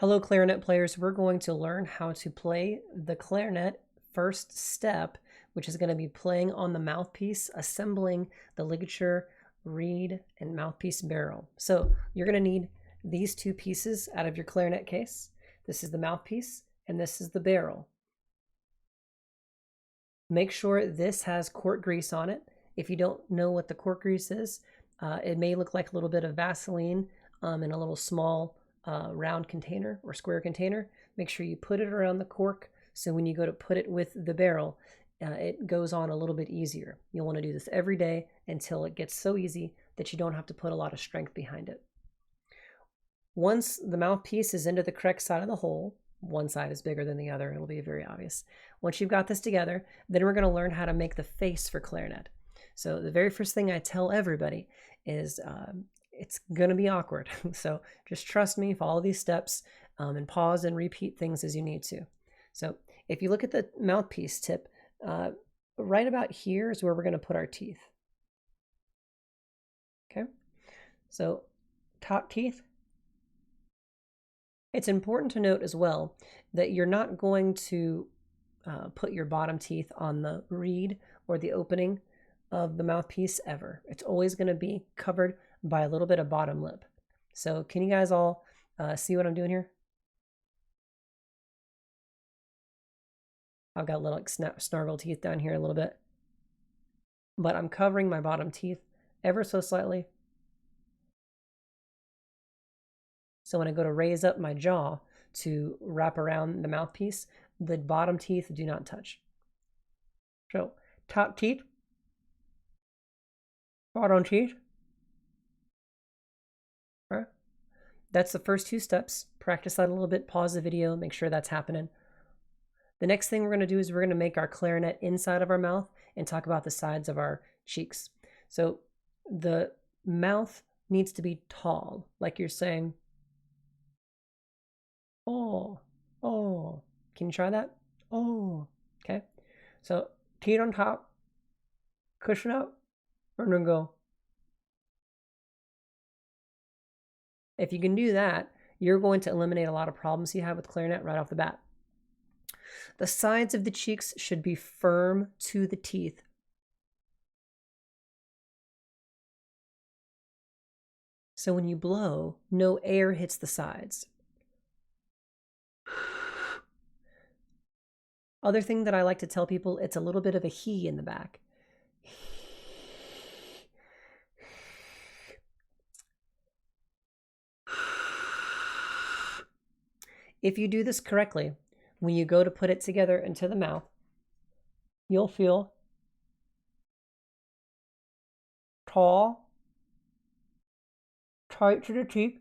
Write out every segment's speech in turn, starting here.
Hello, clarinet players. We're going to learn how to play the clarinet first step, which is going to be playing on the mouthpiece, assembling the ligature, reed, and mouthpiece barrel. So you're going to need these two pieces out of your clarinet case. This is the mouthpiece, and this is the barrel. Make sure this has cork grease on it. If you don't know what the cork grease is, it may look like a little bit of Vaseline in a little small round container or square container. Make sure you put it around the cork so when you go to put it with the barrel, it goes on a little bit easier. You'll want to do this every day until it gets so easy that you don't have to put a lot of strength behind it. Once the mouthpiece is into the correct side of the hole, one side is bigger than the other, it'll be very obvious. Once you've got this together, then we're going to learn how to make the face for clarinet. So the very first thing I tell everybody is it's going to be awkward. So just trust me, follow these steps, and pause and repeat things as you need to. So if you look at the mouthpiece tip, right about here is where we're going to put our teeth. Okay, so top teeth. It's important to note as well that you're not going to put your bottom teeth on the reed or the opening of the mouthpiece ever. It's always going to be covered by a little bit of bottom lip. So can you guys all see what I'm doing here? I've got little like snargle teeth down here a little bit, but I'm covering my bottom teeth ever so slightly. So when I go to raise up my jaw to wrap around the mouthpiece, the bottom teeth do not touch. So top teeth, bottom teeth. All right. That's the first two steps. Practice that a little bit, pause the video, make sure that's happening. The next thing we're going to do is we're going to make our clarinet inside of our mouth and talk about the sides of our cheeks. So the mouth needs to be tall, like you're saying, oh, oh. Can you try that? Oh, okay. So teeth on top, cushion up, and then go. If you can do that, you're going to eliminate a lot of problems you have with clarinet right off the bat. The sides of the cheeks should be firm to the teeth. So when you blow, no air hits the sides. Other thing that I like to tell people, it's a little bit of a he in the back. If you do this correctly, when you go to put it together into the mouth, you'll feel tall, tight to the teeth,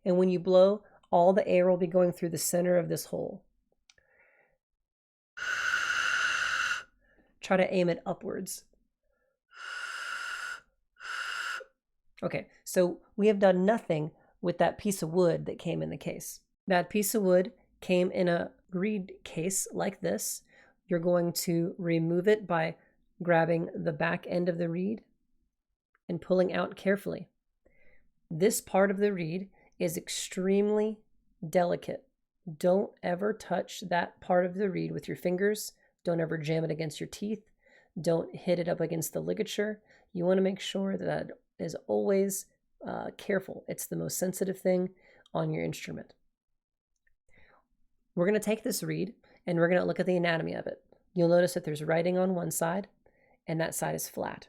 and when you blow, all the air will be going through the center of this hole. Try to aim it upwards. Okay, so we have done nothing with that piece of wood that came in the case. That piece of wood came in a reed case like this. You're going to remove it by grabbing the back end of the reed and pulling out carefully. This part of the reed is extremely delicate. Don't ever touch that part of the reed with your fingers. Don't ever jam it against your teeth. Don't hit it up against the ligature. You want to make sure that is always careful. It's the most sensitive thing on your instrument. We're going to take this reed and we're going to look at the anatomy of it. You'll notice that there's writing on one side and that side is flat.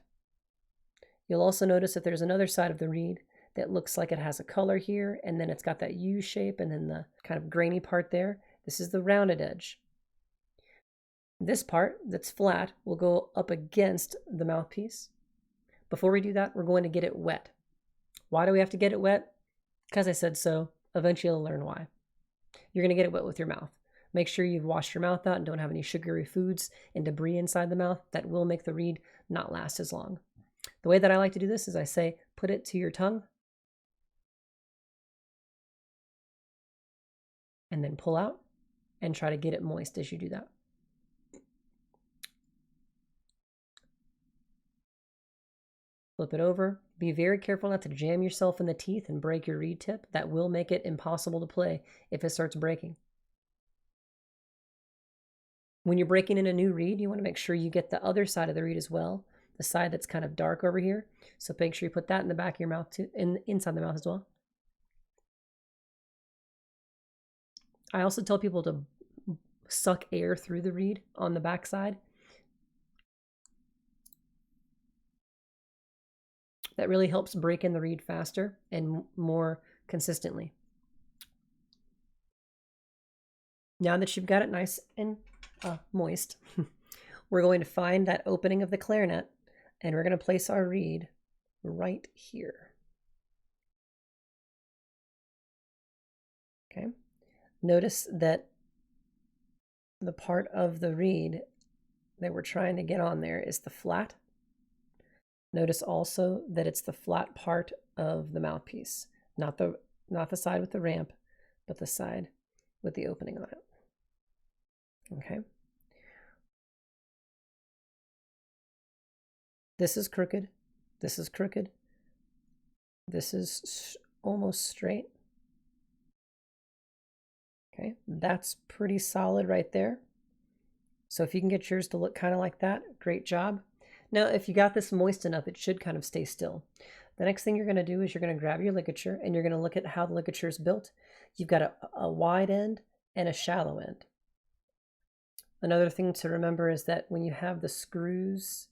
You'll also notice that there's another side of the reed that looks like it has a color here, and then it's got that U shape and then the kind of grainy part there. This is the rounded edge. This part that's flat will go up against the mouthpiece. Before we do that, we're going to get it wet. Why do we have to get it wet? Because I said so. Eventually you'll learn why. You're going to get it wet with your mouth. Make sure you've washed your mouth out and don't have any sugary foods and debris inside the mouth. That will make the reed not last as long. The way that I like to do this is I say, put it to your tongue and then pull out and try to get it moist as you do that. Flip it over. Be very careful not to jam yourself in the teeth and break your reed tip. That will make it impossible to play if it starts breaking. When you're breaking in a new reed, you want to make sure you get the other side of the reed as well, the side that's kind of dark over here. So make sure you put that in the back of your mouth too, inside the mouth as well. I also tell people to suck air through the reed on the back side. That really helps break in the reed faster and more consistently. Now that you've got it nice and moist, we're going to find that opening of the clarinet, and we're going to place our reed right here. Okay. Notice that the part of the reed that we're trying to get on there is the flat. Notice also that it's the flat part of the mouthpiece, not the side with the ramp, but the side with the opening on it. Okay. This is crooked. This is crooked. This is almost straight. Okay, that's pretty solid right there. So if you can get yours to look kind of like that, great job. Now, if you got this moist enough, it should kind of stay still. The next thing you're going to do is you're going to grab your ligature and you're going to look at how the ligature is built. You've got a wide end and a shallow end. Another thing to remember is that when you have the screws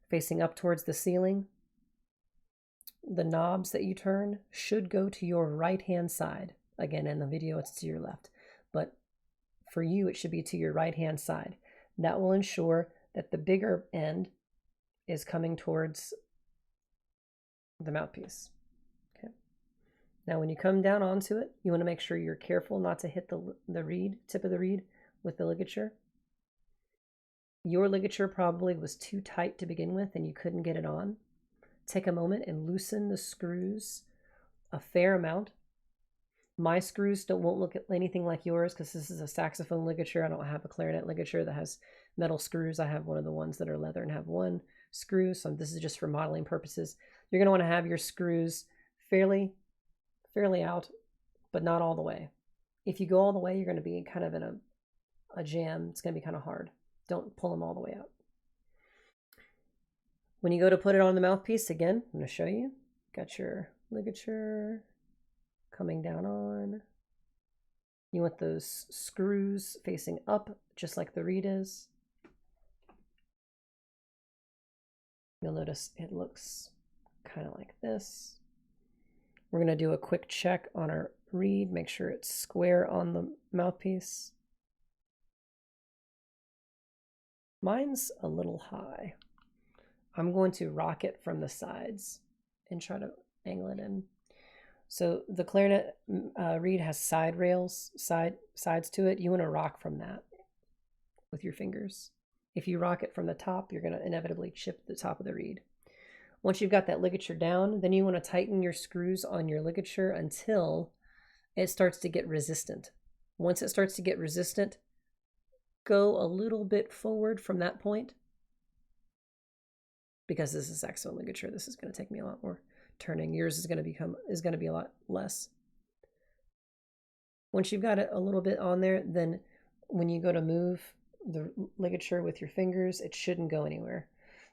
facing up towards the ceiling, the knobs that you turn should go to your right-hand side. Again, in the video, it's to your left, but for you, it should be to your right-hand side. That will ensure that the bigger end is coming towards the mouthpiece. Okay. Now, when you come down onto it, you want to make sure you're careful not to hit the reed, tip of the reed with the ligature. Your ligature probably was too tight to begin with and you couldn't get it on. Take a moment and loosen the screws a fair amount. My screws won't look anything like yours because this is a saxophone ligature. I don't have a clarinet ligature that has metal screws. I have one of the ones that are leather and have one screw. So this is just for modeling purposes. You're going to want to have your screws fairly out, but not all the way. If you go all the way, you're going to be kind of in a jam. It's going to be kind of hard. Don't pull them all the way out. When you go to put it on the mouthpiece, again, I'm going to show you. Got your ligature coming down on. You want those screws facing up, just like the reed is. You'll notice it looks kind of like this. We're going to do a quick check on our reed, make sure it's square on the mouthpiece. Mine's a little high. I'm going to rock it from the sides and try to angle it in. So the clarinet reed has side rails, sides to it. You want to rock from that with your fingers. If you rock it from the top, you're going to inevitably chip the top of the reed. Once you've got that ligature down, then you want to tighten your screws on your ligature until it starts to get resistant. Once it starts to get resistant, go a little bit forward from that point. Because this is saxophone ligature, this is going to take me a lot more turning. Yours is going to be a lot less. Once you've got it a little bit on there, then when you go to move the ligature with your fingers, it shouldn't go anywhere.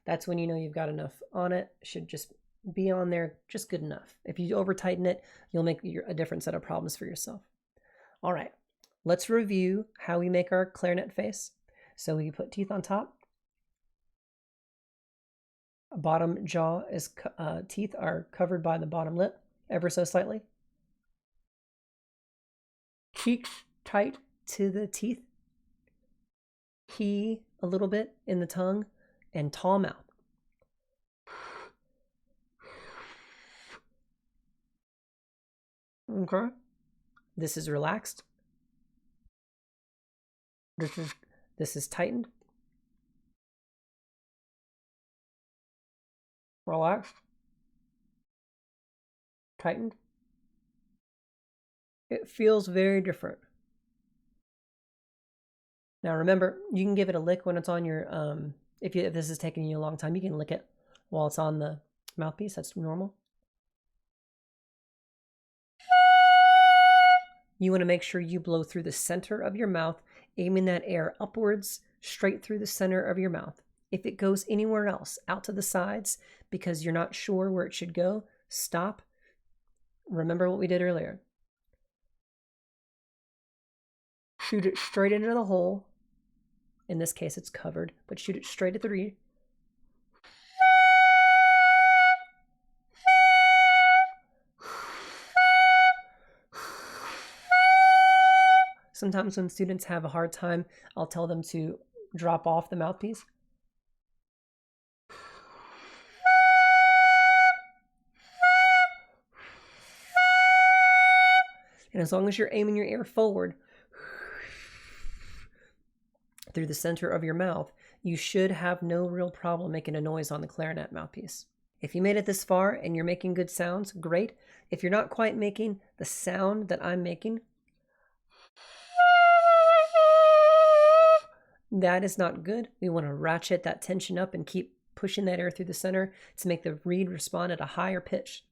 That's when you know you've got enough on it. It should just be on there, just good enough. If you over tighten it, you'll make a different set of problems for yourself. All right, let's review how we make our clarinet face. So we put teeth on top. Bottom jaw is teeth are covered by the bottom lip ever so slightly. Cheeks tight to the teeth. Key a little bit in the tongue and tall mouth. Okay. This is relaxed. This is tightened. Relaxed. Tightened. It feels very different. Now remember, you can give it a lick when it's on your, if this is taking you a long time, you can lick it while it's on the mouthpiece. That's normal. You want to make sure you blow through the center of your mouth, aiming that air upwards, straight through the center of your mouth. If it goes anywhere else, out to the sides, because you're not sure where it should go, stop. Remember what we did earlier. Shoot it straight into the hole. In this case, it's covered, but shoot it straight at the reed. Sometimes when students have a hard time, I'll tell them to drop off the mouthpiece. And as long as you're aiming your air forward through the center of your mouth, you should have no real problem making a noise on the clarinet mouthpiece. If you made it this far and you're making good sounds, great. If you're not quite making the sound that I'm making, that is not good. We want to ratchet that tension up and keep pushing that air through the center to make the reed respond at a higher pitch.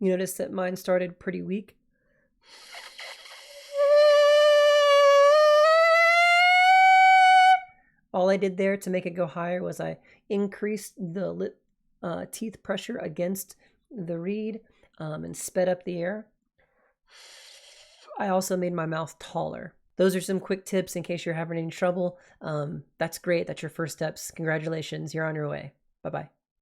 You notice that mine started pretty weak. All I did there to make it go higher was I increased the teeth pressure against the reed and sped up the air. I also made my mouth taller. Those are some quick tips in case you're having any trouble. That's great. That's your first steps. Congratulations. You're on your way. Bye-bye.